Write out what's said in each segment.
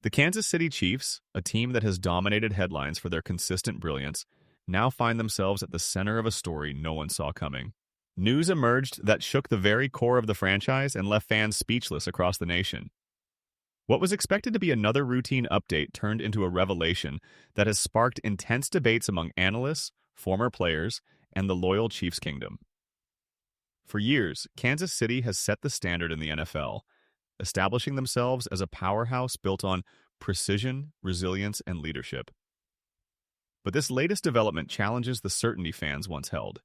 The Kansas City Chiefs, a team that has dominated headlines for their consistent brilliance, now find themselves at the center of a story no one saw coming. News emerged that shook the very core of the franchise and left fans speechless across the nation. What was expected to be another routine update turned into a revelation that has sparked intense debates among analysts, former players, and the loyal Chiefs kingdom. For years, Kansas City has set the standard in the NFL, establishing themselves as a powerhouse built on precision, resilience, and leadership. But this latest development challenges the certainty fans once held.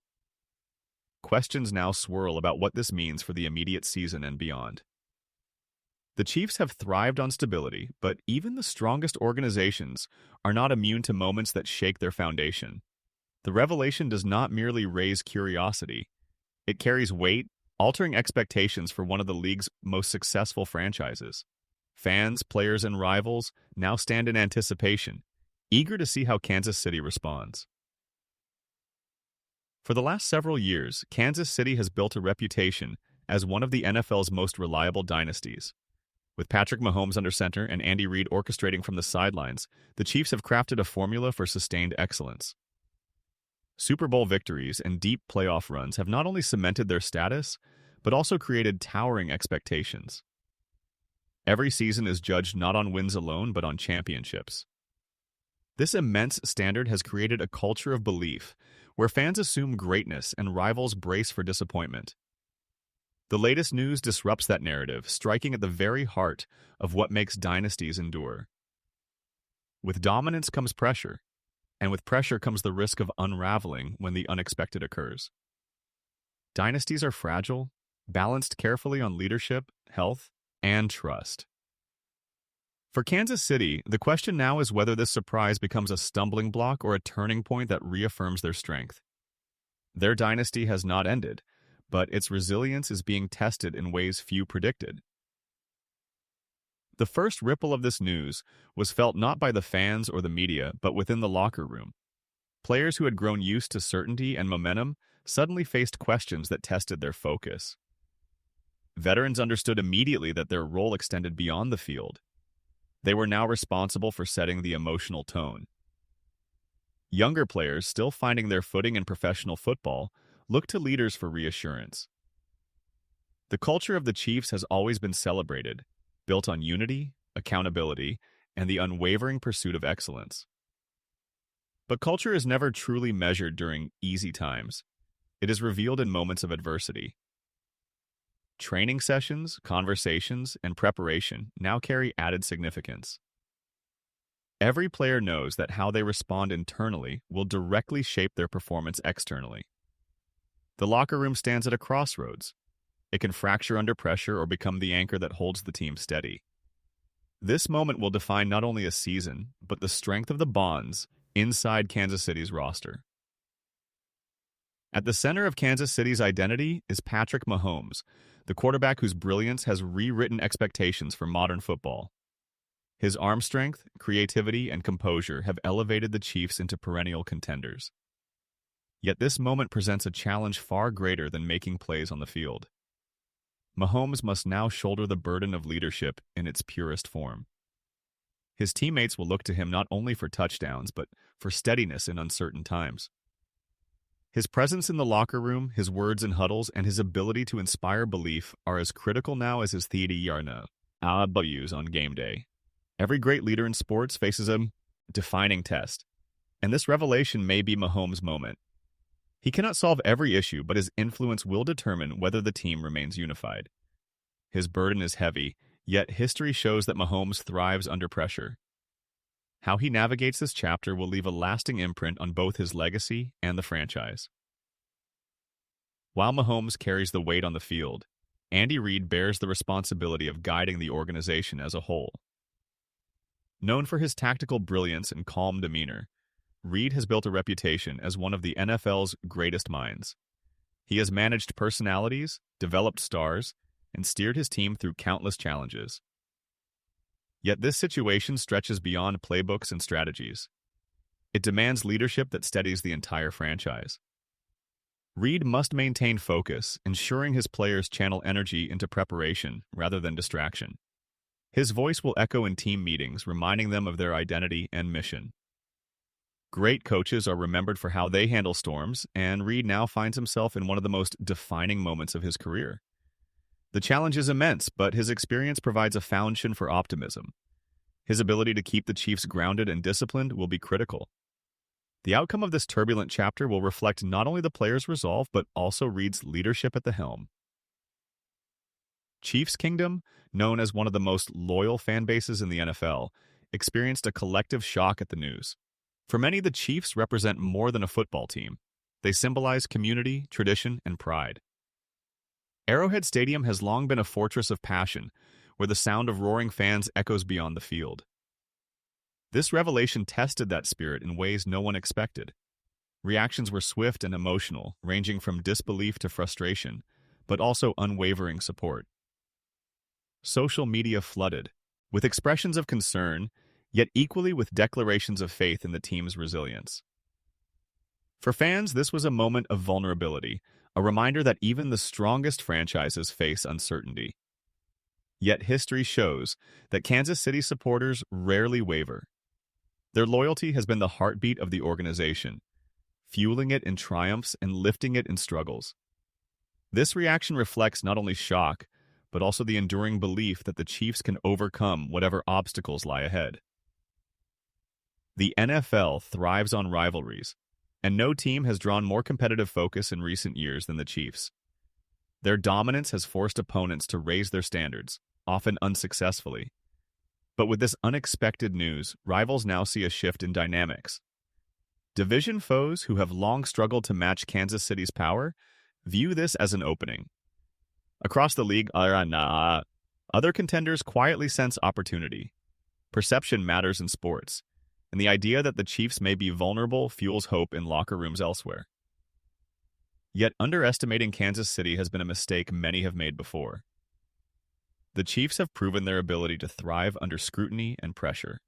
Questions now swirl about what this means for the immediate season and beyond. The Chiefs have thrived on stability, but even the strongest organizations are not immune to moments that shake their foundation. The revelation does not merely raise curiosity. It carries weight, altering expectations for one of the league's most successful franchises. Fans, players, and rivals now stand in anticipation, eager to see how Kansas City responds. For the last several years, Kansas City has built a reputation as one of the NFL's most reliable dynasties. With Patrick Mahomes under center and Andy Reid orchestrating from the sidelines, the Chiefs have crafted a formula for sustained excellence. Super Bowl victories and deep playoff runs have not only cemented their status, but also created towering expectations. Every season is judged not on wins alone, but on championships. This immense standard has created a culture of belief where fans assume greatness and rivals brace for disappointment. The latest news disrupts that narrative, striking at the very heart of what makes dynasties endure. With dominance comes pressure, and with pressure comes the risk of unraveling when the unexpected occurs. Dynasties are fragile, balanced carefully on leadership, health, and trust. For Kansas City, the question now is whether this surprise becomes a stumbling block or a turning point that reaffirms their strength. Their dynasty has not ended, but its resilience is being tested in ways few predicted. The first ripple of this news was felt not by the fans or the media, but within the locker room. Players who had grown used to certainty and momentum suddenly faced questions that tested their focus. Veterans understood immediately that their role extended beyond the field. They were now responsible for setting the emotional tone. Younger players, still finding their footing in professional football, looked to leaders for reassurance. The culture of the Chiefs has always been celebrated, built on unity, accountability, and the unwavering pursuit of excellence. But culture is never truly measured during easy times. It is revealed in moments of adversity. Training sessions, conversations, and preparation now carry added significance. Every player knows that how they respond internally will directly shape their performance externally. The locker room stands at a crossroads. It can fracture under pressure or become the anchor that holds the team steady. This moment will define not only a season, but the strength of the bonds inside Kansas City's roster. At the center of Kansas City's identity is Patrick Mahomes, the quarterback whose brilliance has rewritten expectations for modern football. His arm strength, creativity, and composure have elevated the Chiefs into perennial contenders. Yet this moment presents a challenge far greater than making plays on the field. Mahomes must now shoulder the burden of leadership in its purest form. His teammates will look to him not only for touchdowns, but for steadiness in uncertain times. His presence in the locker room, his words in huddles, and his ability to inspire belief are as critical now as his theater on game day. Every great leader in sports faces a defining test, and this revelation may be Mahomes' moment. He cannot solve every issue, but his influence will determine whether the team remains unified. His burden is heavy, yet history shows that Mahomes thrives under pressure. How he navigates this chapter will leave a lasting imprint on both his legacy and the franchise. While Mahomes carries the weight on the field, Andy Reid bears the responsibility of guiding the organization as a whole. Known for his tactical brilliance and calm demeanor, Reid has built a reputation as one of the NFL's greatest minds. He has managed personalities, developed stars, and steered his team through countless challenges. Yet this situation stretches beyond playbooks and strategies. It demands leadership that steadies the entire franchise. Reid must maintain focus, ensuring his players channel energy into preparation rather than distraction. His voice will echo in team meetings, reminding them of their identity and mission. Great coaches are remembered for how they handle storms, and Reid now finds himself in one of the most defining moments of his career. The challenge is immense, but his experience provides a foundation for optimism. His ability to keep the Chiefs grounded and disciplined will be critical. The outcome of this turbulent chapter will reflect not only the players' resolve, but also Reid's leadership at the helm. Chiefs Kingdom, known as one of the most loyal fan bases in the NFL, experienced a collective shock at the news. For many, the Chiefs represent more than a football team. They symbolize community, tradition, and pride. Arrowhead Stadium has long been a fortress of passion, where the sound of roaring fans echoes beyond the field. This revelation tested that spirit in ways no one expected. Reactions were swift and emotional, ranging from disbelief to frustration, but also unwavering support. Social media flooded, with expressions of concern, yet equally with declarations of faith in the team's resilience. For fans, this was a moment of vulnerability, a reminder that even the strongest franchises face uncertainty. Yet history shows that Kansas City supporters rarely waver. Their loyalty has been the heartbeat of the organization, fueling it in triumphs and lifting it in struggles. This reaction reflects not only shock, but also the enduring belief that the Chiefs can overcome whatever obstacles lie ahead. The NFL thrives on rivalries, and no team has drawn more competitive focus in recent years than the Chiefs. Their dominance has forced opponents to raise their standards, often unsuccessfully. But with this unexpected news, rivals now see a shift in dynamics. Division foes who have long struggled to match Kansas City's power view this as an opening. Across the league, other contenders quietly sense opportunity. Perception matters in sports, and the idea that the Chiefs may be vulnerable fuels hope in locker rooms elsewhere. Yet underestimating Kansas City has been a mistake many have made before. The Chiefs have proven their ability to thrive under scrutiny and pressure.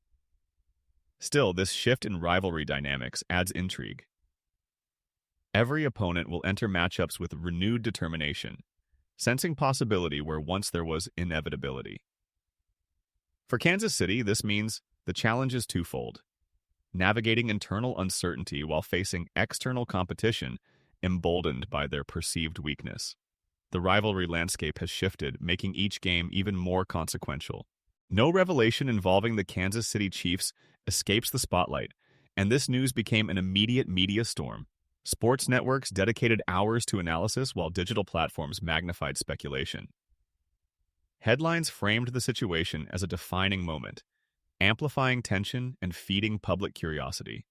Still, this shift in rivalry dynamics adds intrigue. Every opponent will enter matchups with renewed determination, sensing possibility where once there was inevitability. For Kansas City, this means the challenge is twofold: navigating internal uncertainty while facing external competition emboldened by their perceived weakness. The rivalry landscape has shifted, making each game even more consequential. No revelation involving the Kansas City Chiefs escapes the spotlight, and this news became an immediate media storm. Sports networks dedicated hours to analysis while digital platforms magnified speculation. Headlines framed the situation as a defining moment, amplifying tension and feeding public curiosity.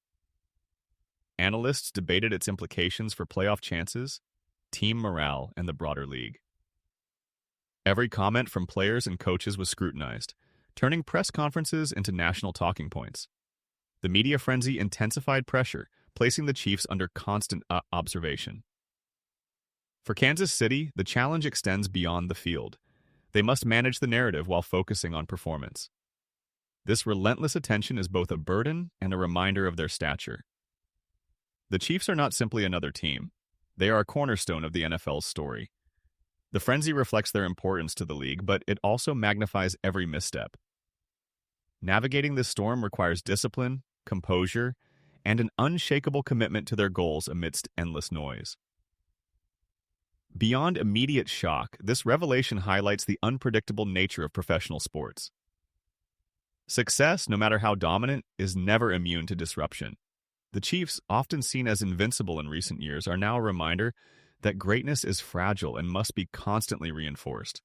Analysts debated its implications for playoff chances, team morale, and the broader league. Every comment from players and coaches was scrutinized, turning press conferences into national talking points. The media frenzy intensified pressure, placing the Chiefs under constant observation. For Kansas City, the challenge extends beyond the field. They must manage the narrative while focusing on performance. This relentless attention is both a burden and a reminder of their stature. The Chiefs are not simply another team. They are a cornerstone of the NFL's story. The frenzy reflects their importance to the league, but it also magnifies every misstep. Navigating this storm requires discipline, composure, and an unshakable commitment to their goals amidst endless noise. Beyond immediate shock, this revelation highlights the unpredictable nature of professional sports. Success, no matter how dominant, is never immune to disruption. The Chiefs, often seen as invincible in recent years, are now a reminder that greatness is fragile and must be constantly reinforced.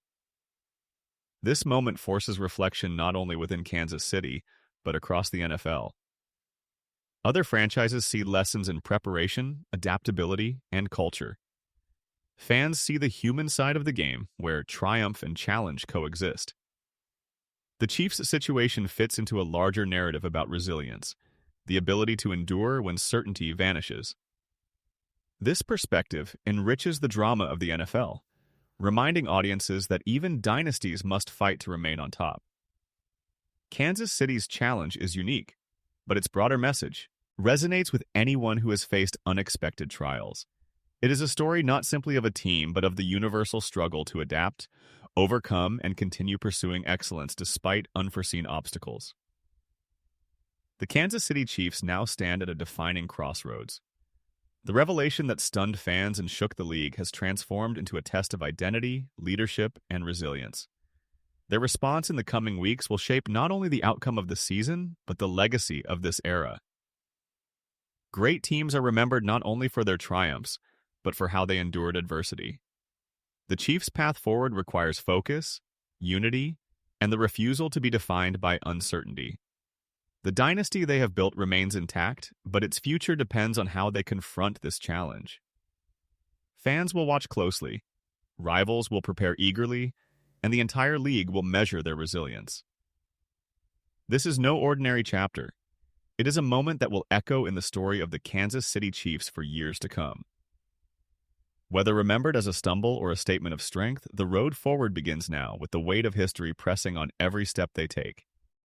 This moment forces reflection not only within Kansas City, but across the NFL. Other franchises see lessons in preparation, adaptability, and culture. Fans see the human side of the game, where triumph and challenge coexist. The Chiefs' situation fits into a larger narrative about resilience, the ability to endure when certainty vanishes. This perspective enriches the drama of the NFL, reminding audiences that even dynasties must fight to remain on top. Kansas City's challenge is unique, but its broader message resonates with anyone who has faced unexpected trials. It is a story not simply of a team, but of the universal struggle to adapt, overcome, and continue pursuing excellence despite unforeseen obstacles. The Kansas City Chiefs now stand at a defining crossroads. The revelation that stunned fans and shook the league has transformed into a test of identity, leadership, and resilience. Their response in the coming weeks will shape not only the outcome of the season, but the legacy of this era. Great teams are remembered not only for their triumphs, but for how they endured adversity. The Chiefs' path forward requires focus, unity, and the refusal to be defined by uncertainty. The dynasty they have built remains intact, but its future depends on how they confront this challenge. Fans will watch closely, rivals will prepare eagerly, and the entire league will measure their resilience. This is no ordinary chapter. It is a moment that will echo in the story of the Kansas City Chiefs for years to come. Whether remembered as a stumble or a statement of strength, the road forward begins now, with the weight of history pressing on every step they take.